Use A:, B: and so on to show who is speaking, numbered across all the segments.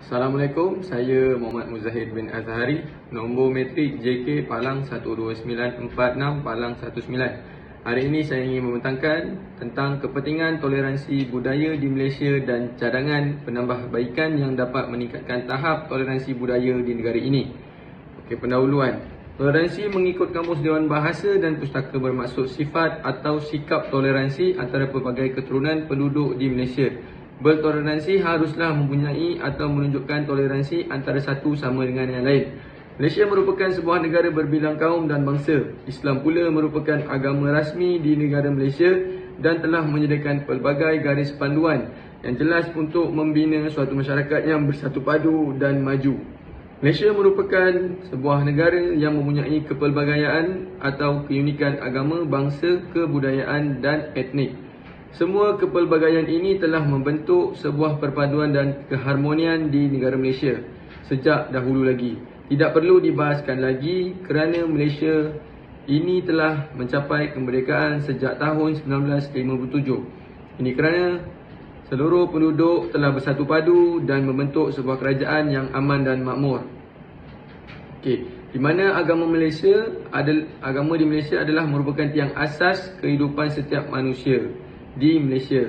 A: Assalamualaikum, saya Muhammad Muzahid bin Azhari, nombor metrik JK Palang 12946 Palang 19. Hari ini saya ingin membentangkan tentang kepentingan toleransi budaya di Malaysia dan cadangan penambahbaikan yang dapat meningkatkan tahap toleransi budaya di negara ini. Okey, pendahuluan. Toleransi mengikut Kamus Dewan Bahasa dan Pustaka bermaksud sifat atau sikap toleransi antara pelbagai keturunan penduduk di Malaysia. Bertoleransi haruslah mempunyai atau menunjukkan toleransi antara satu sama dengan yang lain. Malaysia merupakan sebuah negara berbilang kaum dan bangsa. Islam pula merupakan agama rasmi di negara Malaysia dan telah menyediakan pelbagai garis panduan yang jelas untuk membina suatu masyarakat yang bersatu padu dan maju. Malaysia merupakan sebuah negara yang mempunyai kepelbagaian atau keunikan agama, bangsa, kebudayaan dan etnik. Semua kepelbagaian ini telah membentuk sebuah perpaduan dan keharmonian di negara Malaysia sejak dahulu lagi. Tidak perlu dibahaskan lagi kerana Malaysia ini telah mencapai kemerdekaan sejak tahun 1957. Ini kerana seluruh penduduk telah bersatu padu dan membentuk sebuah kerajaan yang aman dan makmur. Okey, di mana agama di Malaysia adalah merupakan tiang asas kehidupan setiap manusia di Malaysia.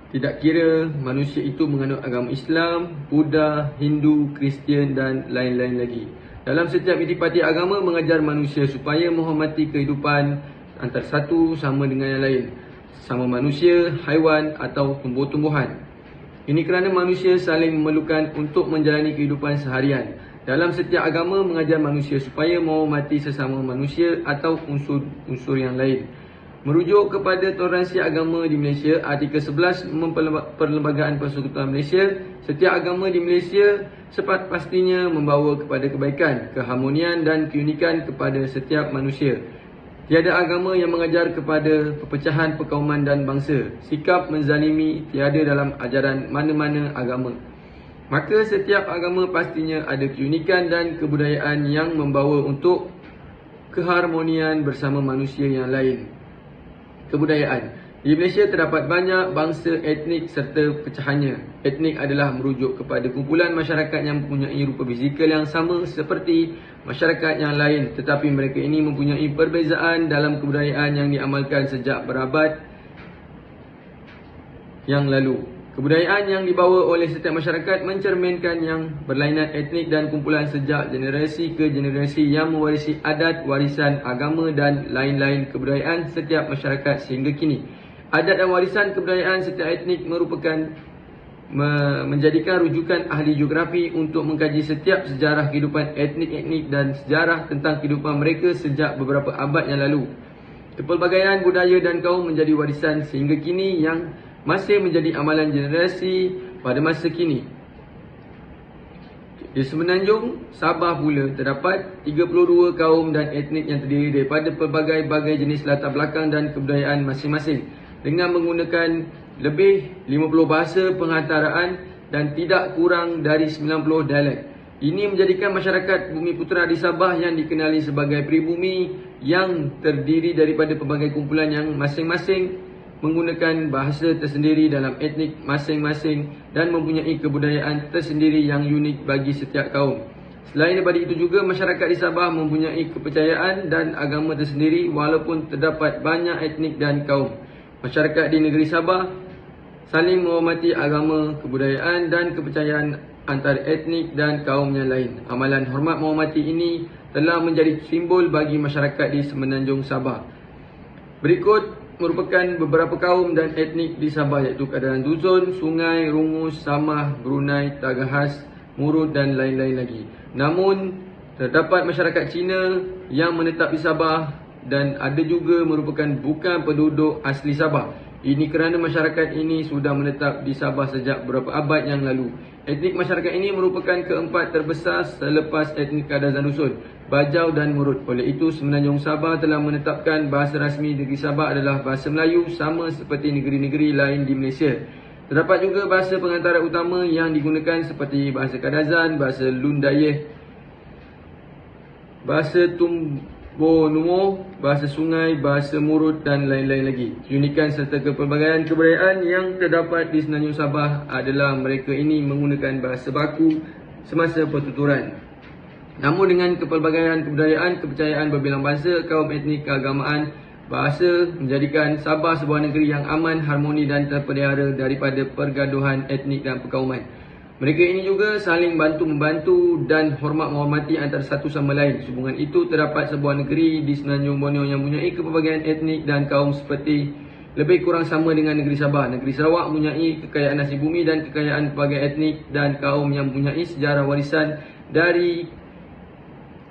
A: Tidak kira manusia itu menganut agama Islam, Buddha, Hindu, Kristian dan lain-lain lagi. Dalam setiap intipati agama mengajar manusia supaya menghormati kehidupan antara satu sama dengan yang lain, sama manusia, haiwan atau tumbuh-tumbuhan. Ini kerana manusia saling memerlukan untuk menjalani kehidupan seharian. Dalam setiap agama mengajar manusia supaya menghormati sesama manusia atau unsur-unsur yang lain. Merujuk kepada toleransi agama di Malaysia, artikel 11 Perlembagaan Persekutuan Malaysia, setiap agama di Malaysia pastinya membawa kepada kebaikan, keharmonian dan keunikan kepada setiap manusia. Tiada agama yang mengajar kepada perpecahan perkauman dan bangsa. Sikap menzalimi tiada dalam ajaran mana-mana agama. Maka setiap agama pastinya ada keunikan dan kebudayaan yang membawa untuk keharmonian bersama manusia yang lain. Kebudayaan. Di Malaysia terdapat banyak bangsa, etnik serta pecahannya. Etnik adalah merujuk kepada kumpulan masyarakat yang mempunyai rupa fizikal yang sama seperti masyarakat yang lain, tetapi mereka ini mempunyai perbezaan dalam kebudayaan yang diamalkan sejak berabad yang lalu. Kebudayaan yang dibawa oleh setiap masyarakat mencerminkan yang berlainan etnik dan kumpulan sejak generasi ke generasi yang mewarisi adat, warisan, agama dan lain-lain kebudayaan setiap masyarakat sehingga kini. Adat dan warisan kebudayaan setiap etnik merupakan menjadikan rujukan ahli geografi untuk mengkaji setiap sejarah kehidupan etnik-etnik dan sejarah tentang kehidupan mereka sejak beberapa abad yang lalu. Kepelbagaian budaya dan kaum menjadi warisan sehingga kini yang masih menjadi amalan generasi pada masa kini. Di Semenanjung Sabah pula terdapat 32 kaum dan etnik yang terdiri daripada pelbagai-bagai jenis latar belakang dan kebudayaan masing-masing dengan menggunakan lebih 50 bahasa penghantaraan dan tidak kurang dari 90 dialek. Ini menjadikan masyarakat Bumi Putera di Sabah yang dikenali sebagai pribumi yang terdiri daripada pelbagai kumpulan yang masing-masing menggunakan bahasa tersendiri dalam etnik masing-masing dan mempunyai kebudayaan tersendiri yang unik bagi setiap kaum. Selain daripada itu juga, masyarakat di Sabah mempunyai kepercayaan dan agama tersendiri walaupun terdapat banyak etnik dan kaum. Masyarakat di negeri Sabah saling menghormati agama, kebudayaan dan kepercayaan antara etnik dan kaum yang lain. Amalan hormat menghormati ini telah menjadi simbol bagi masyarakat di Semenanjung Sabah. Berikut merupakan beberapa kaum dan etnik di Sabah iaitu Kadaran Duzon, Sungai, Rungus, Samah, Brunei, Tagahas, Murud dan lain-lain lagi. Namun terdapat masyarakat Cina yang menetap di Sabah dan ada juga merupakan bukan penduduk asli Sabah. Ini kerana masyarakat ini sudah menetap di Sabah sejak beberapa abad yang lalu. Etnik masyarakat ini merupakan keempat terbesar selepas etnik Kadaran Duzon, Bajau dan Murud. Oleh itu, Semenanjung Sabah telah menetapkan bahasa rasmi negeri Sabah adalah bahasa Melayu sama seperti negeri-negeri lain di Malaysia. Terdapat juga bahasa pengantara utama yang digunakan seperti bahasa Kadazan, bahasa Lundayeh, bahasa Bonumo, bahasa sungai, bahasa murut dan lain-lain lagi. Keunikan serta kepelbagaian kebudayaan yang terdapat di Semenanjung Sabah adalah mereka ini menggunakan bahasa baku semasa pertuturan. Namun dengan kepelbagaian kebudayaan, kepercayaan berbilang bangsa, kaum etnik, keagamaan, bahasa menjadikan Sabah sebuah negeri yang aman, harmoni dan terpelihara daripada pergaduhan etnik dan perkauman. Mereka ini juga saling bantu-membantu dan hormat menghormati antara satu sama lain. Sehubungan itu terdapat sebuah negeri di Semenanjung Borneo yang mempunyai kepelbagaian etnik dan kaum seperti lebih kurang sama dengan negeri Sabah. Negeri Sarawak mempunyai kekayaan nasi bumi dan kekayaan pelbagai etnik dan kaum yang mempunyai sejarah warisan dari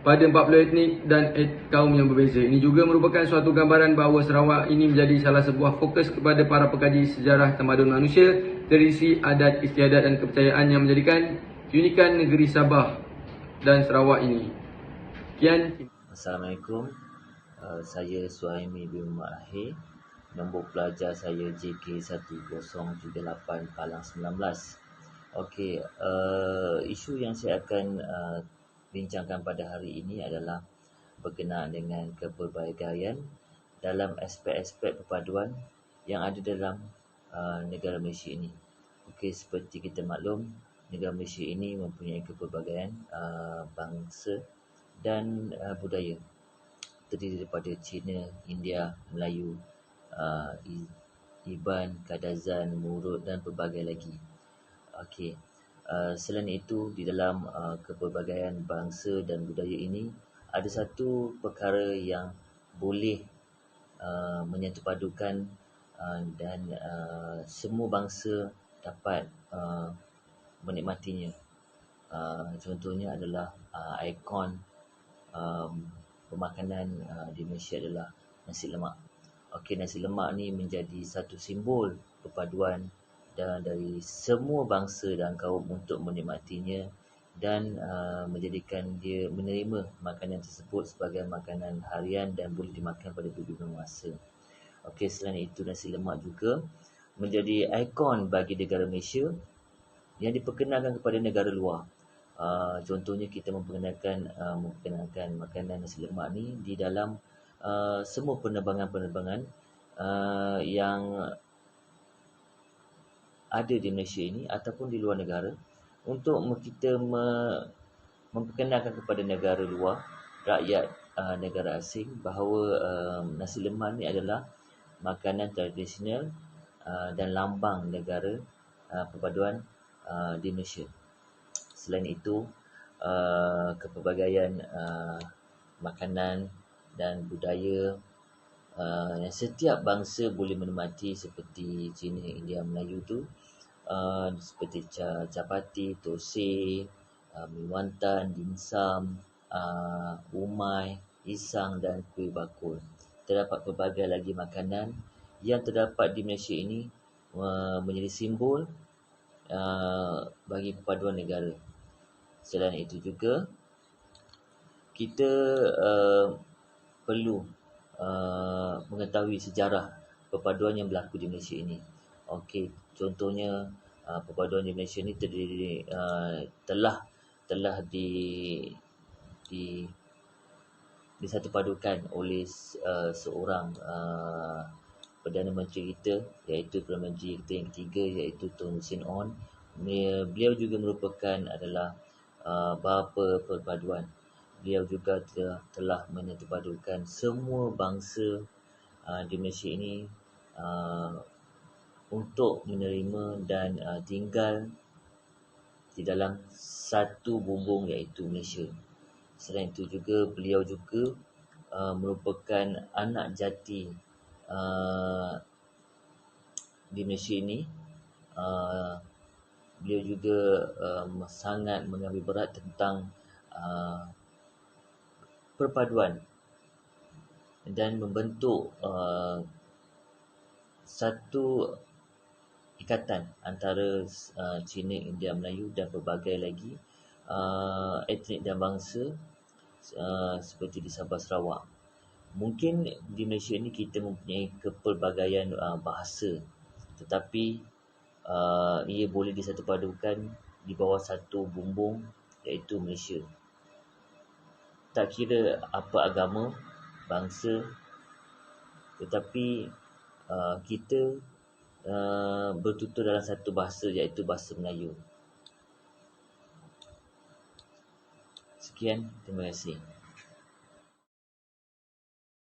A: pada 40 etnik dan kaum yang berbeza. Ini juga merupakan suatu gambaran bahawa Sarawak ini menjadi salah sebuah fokus kepada para pekaji sejarah tamadun manusia, tradisi, adat, istiadat dan kepercayaan yang menjadikan keunikan negeri Sabah dan Sarawak ini. Sekian.
B: Assalamualaikum. Saya Suhaimi bin Muhammad Ahir. Nombor pelajar saya JK1038 Palang 19. Okey, isu yang saya akan bincangkan pada hari ini adalah berkenaan dengan kepelbagaian dalam aspek-aspek perpaduan yang ada dalam negara Malaysia ini. Okey, seperti kita maklum, negara Malaysia ini mempunyai kepelbagaian bangsa dan budaya, terdiri daripada Cina, India, Melayu, Iban, Kadazan, Murut dan pelbagai lagi. Okey, selain itu di dalam kepelbagaian bangsa dan budaya ini ada satu perkara yang boleh menyatupadukan dan semua bangsa dapat menikmatinya. Contohnya adalah ikon pemakanan di Malaysia adalah nasi lemak. Okey, nasi lemak ni menjadi satu simbol perpaduan dan dari semua bangsa dan kaum untuk menikmatinya dan menjadikan dia menerima makanan tersebut sebagai makanan harian dan boleh dimakan pada berbagai masa. Okey, selain itu nasi lemak juga menjadi ikon bagi negara Malaysia yang diperkenalkan kepada negara luar. Contohnya kita memperkenalkan makanan nasi lemak ni di dalam semua penerbangan-penerbangan yang ada di Malaysia ini ataupun di luar negara untuk kita memperkenalkan kepada negara luar, rakyat negara asing bahawa nasi lemak ni adalah makanan tradisional dan lambang negara perpaduan di Malaysia. Selain itu, kepelbagaian makanan dan budaya yang setiap bangsa boleh menikmati seperti Cina, India, Melayu tu seperti capati, thosai, mi wantan, dimsum, umai, isang dan kuih bakul. Terdapat pelbagai lagi makanan yang terdapat di Malaysia ini menjadi simbol bagi perpaduan negara. Selain itu juga kita perlu mengetahui sejarah perpaduan yang berlaku di Malaysia ini. Okey, contohnya perpaduan di Malaysia ini terdiri telah disatupadukan oleh seorang Perdana Menteri kita, iaitu Perdana Menteri kita yang ketiga, iaitu Tun Sin On. Beliau juga merupakan adalah bapa perpaduan. Beliau juga telah menyatupadukan semua bangsa di Malaysia ini untuk menerima dan tinggal di dalam satu bumbung, iaitu Malaysia. Selain itu juga beliau juga merupakan anak jati di Malaysia ini. Beliau juga sangat mengambil berat tentang perpaduan dan membentuk satu ikatan antara Cina, India, Melayu dan pelbagai lagi etnik dan bangsa seperti di Sabah, Sarawak. Mungkin di Malaysia ini kita mempunyai kepelbagaian bahasa, tetapi ia boleh disatupadukan di bawah satu bumbung, iaitu Malaysia. Tak kira apa agama bangsa, tetapi kita bertutur dalam satu bahasa, iaitu bahasa Melayu. Sekian, terima kasih.